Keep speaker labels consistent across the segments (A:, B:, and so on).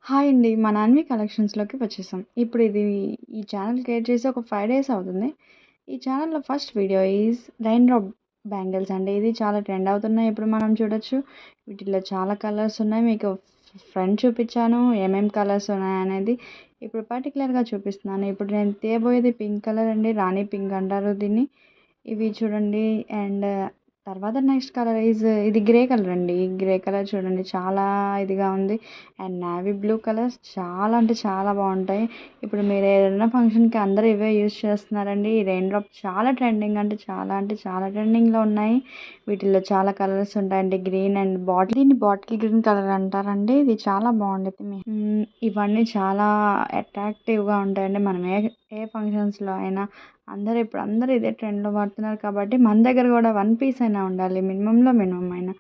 A: Hi అండి. మన అన్వి కలెక్షన్స్‌లోకి వచ్చేసాం. ఇప్పుడు ఈ ఛానెల్ క్రియేట్ చేసి ఒక 5 డేస్ అవుతుంది. ఈ ఛానెల్‌లో first video rain drop bangles అండి. ఇది చాలా ట్రెండ్ అవుతున్నాయి. ఇప్పుడు మనం చూడొచ్చు. వీటిల్లో చాలా కలర్స్ ఉన్నాయి. మీకు ఫ్రంట్ చూపించాను. ఏమేం కలర్స్ ఉన్నాయనేది. ఇప్పుడు పర్టిక్యులర్‌గా చూపిస్తున్నాను. ఇప్పుడు నేను తీయబోయేది పింక్ కలర్ అండి. రాణి పింక్ అంటారు దీన్ని. ఇవి చూడండి. అండ్ తర్వాత నెక్స్ట్ కలర్ ఇది గ్రే కలర్ అండి. ఈ గ్రే కలర్ చూడండి చాలా ఇదిగా ఉంది. అండ్ నేవీ బ్లూ కలర్స్ చాలా అంటే చాలా బాగుంటాయి. ఇప్పుడు మీరు ఏదైనా ఫంక్షన్కి అందరూ ఇవే యూస్ చేస్తున్నారండి. ఈ రెయిన్ డ్రాప్ చాలా ట్రెండింగ్ అంటే చాలా ట్రెండింగ్లో ఉన్నాయి. వీటిల్లో చాలా కలర్స్ ఉంటాయండి. గ్రీన్ అండ్ దీన్ని బాటిల్ గ్రీన్ కలర్ అంటారండి. ఇది చాలా బాగుంటుంది. ఇవన్నీ చాలా అట్రాక్టివ్గా ఉంటాయండి. మనం ఏ ఫంక్షన్స్లో అయినా అందరూ ఇదే ట్రెండ్లో వాడుతున్నారు కాబట్టి మన దగ్గర కూడా వన్ పీస్ అయినా ఉండాలి మినిమం అయినా.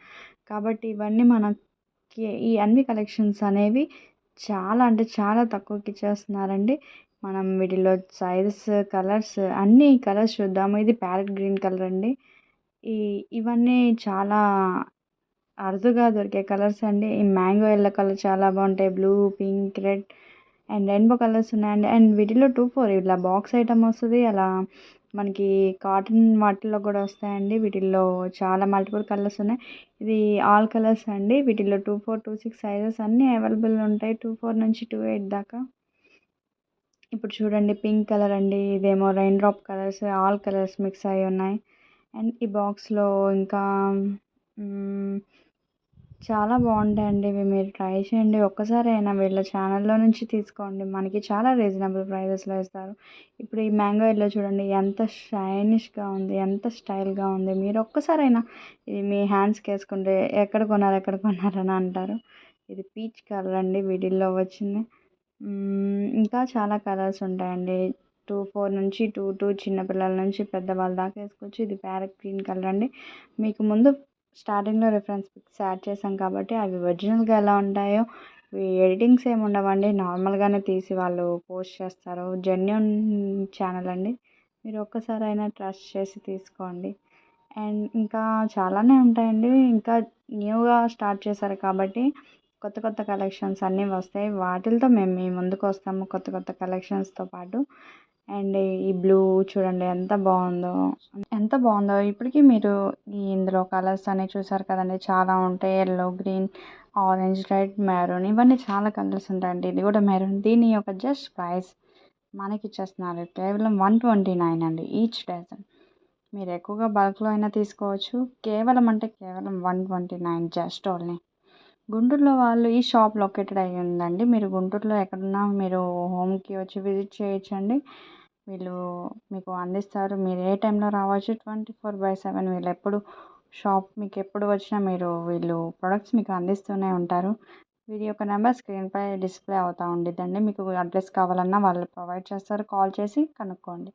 A: కాబట్టి ఇవన్నీ మనకి ఈ అన్ని కలెక్షన్స్ అనేవి చాలా అంటే చాలా తక్కువకి ఇచ్చేస్తున్నారండి. మనం వీటిలో సైజెస్ కలర్స్ అన్ని కలర్స్ చూద్దాము. ఇది ప్యారెట్ గ్రీన్ కలర్ అండి. ఈ ఇవన్నీ చాలా అరుదుగా దొరికే కలర్స్ అండి. ఈ మ్యాంగో ఎల్లో కలర్ చాలా బాగుంటాయి. Blue, pink, red and rainbow colours ఉన్నాయండి. అండ్ వీటిలో 2, 4 ఇలా బాక్స్ ఐటమ్ వస్తుంది. అలా మనకి కాటన్ వాటిల్లో కూడా వస్తాయండి. వీటిల్లో చాలా మల్టిపుల్ కలర్స్ ఉన్నాయి. ఇది ఆల్ కలర్స్ అండి. వీటిల్లో 2, 4, 2, 6 సైజెస్ అన్నీ అవైలబుల్ ఉంటాయి. 2, 4 నుంచి 2, 8 దాకా. ఇప్పుడు చూడండి పింక్ కలర్ అండి. ఇదేమో rain drop colours all colours mix అయి ఉన్నాయి. అండ్ ఈ బాక్స్లో ఇంకా చాలా బాగుంటాయండి. ఇవి మీరు ట్రై చేయండి. ఒక్కసారి అయినా వీళ్ళ ఛానల్లో నుంచి తీసుకోండి. మనకి చాలా రీజనబుల్ ప్రైజెస్లో ఇస్తారు. ఇప్పుడు ఈ మ్యాంగో ఎల్లో చూడండి ఎంత షైనిష్గా ఉంది, ఎంత స్టైల్గా ఉంది. మీరు ఒక్కసారైనా ఇది మీ హ్యాండ్స్కి వేసుకుంటే ఎక్కడ కొన్నారని అంటారు. ఇది పీచ్ కలర్ అండి వీటిల్లో వచ్చింది. ఇంకా చాలా కలర్స్ ఉంటాయండి. 2, 4 నుంచి 2, చిన్నపిల్లల నుంచి పెద్దవాళ్ళ దాకా వేసుకోవచ్చు. ఇది ప్యారెట్ గ్రీన్ కలర్ అండి. మీకు ముందు స్టార్టింగ్లో రిఫరెన్స్ పిక్స్ యాడ్ చేసాం కాబట్టి అవి ఒరిజినల్గా ఎలా ఉంటాయో ఎడిటింగ్స్ ఏమి ఉండవండి. నార్మల్గానే తీసి వాళ్ళు పోస్ట్ చేస్తారు. జెన్యున్ ఛానల్ అండి. మీరు ఒక్కసారి అయినా ట్రస్ట్ చేసి తీసుకోండి. అండ్ ఇంకా చాలానే ఉంటాయండి. ఇంకా న్యూగా స్టార్ట్ చేశారు కాబట్టి కొత్త కలెక్షన్స్ అన్నీ వస్తాయి. వాటితో మేము మీ ముందుకు వస్తాము కొత్త కలెక్షన్స్తో పాటు. అండ్ ఈ బ్లూ చూడండి ఎంత బాగుందో ఇప్పటికీ మీరు ఇందులో కలర్స్ అనేవి చూసారు కదండి. చాలా ఉంటాయి. Yellow, green, orange, red, maroon ఇవన్నీ చాలా కలర్స్ ఉంటాయండి. ఇది కూడా మెరూన్. దీని యొక్క జస్ట్ ప్రైస్ మనకి ఇచ్చేస్తున్నారు కేవలం 129 అండి ఈచ్ డజన్. మీరు ఎక్కువగా బల్క్లో అయినా తీసుకోవచ్చు. కేవలం 129 జస్ట్ ఓన్లీ. గుంటూరులో వాళ్ళు ఈ షాప్ లొకేటెడ్ అయ్యి ఉందండి. మీరు గుంటూరులో ఎక్కడున్నా మీరు హోమ్కి వచ్చి విజిట్ చేయొచ్చండి. వీళ్ళు మీకు అందిస్తారు. మీరు ఏ టైంలో రావచ్చు. 24/7 వీళ్ళు ఎప్పుడు షాప్ మీకు ఎప్పుడు వచ్చినా వీళ్ళు ప్రొడక్ట్స్ మీకు అందిస్తూనే ఉంటారు. వీరి యొక్క నెంబర్ స్క్రీన్పై డిస్ప్లే అవుతూ ఉండిద్దండి. మీకు అడ్రస్ కావాలన్నా వాళ్ళు ప్రొవైడ్ చేస్తారు. కాల్ చేసి కనుక్కోండి.